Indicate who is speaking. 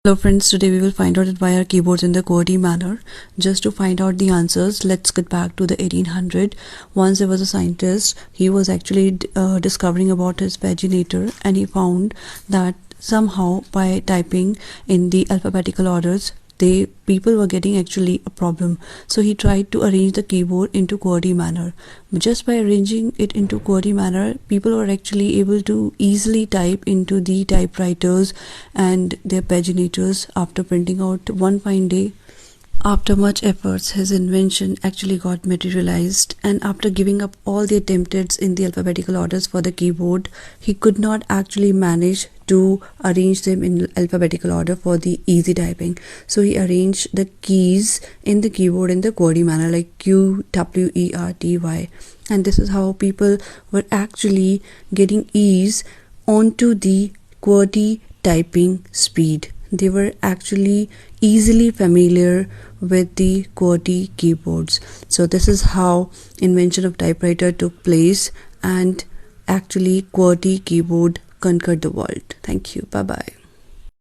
Speaker 1: Hello friends, today we will find out why are keyboards in the QWERTY manner. Just to find out the answers, let's get back to the 1800. Once there was a scientist, he was actually discovering about his paginator, and he found that somehow by typing in the alphabetical orders, people were getting actually a problem. So he tried to arrange the keyboard into QWERTY manner. Just by arranging it into QWERTY manner, people were actually able to easily type into the typewriters and their paginators after printing out one fine day. After much efforts, his invention actually got materialized, and after giving up all the attempts in the alphabetical orders for the keyboard, he could not actually manage to arrange them in alphabetical order for the easy typing. So he arranged the keys in the keyboard in the QWERTY manner, like Q, W, E, R, T, Y. And this is how people were actually getting ease onto the QWERTY typing speed. They were actually easily familiar with the QWERTY keyboards. So this is how invention of typewriter took place, and actually QWERTY keyboard conquered the world. Thank you. Bye bye.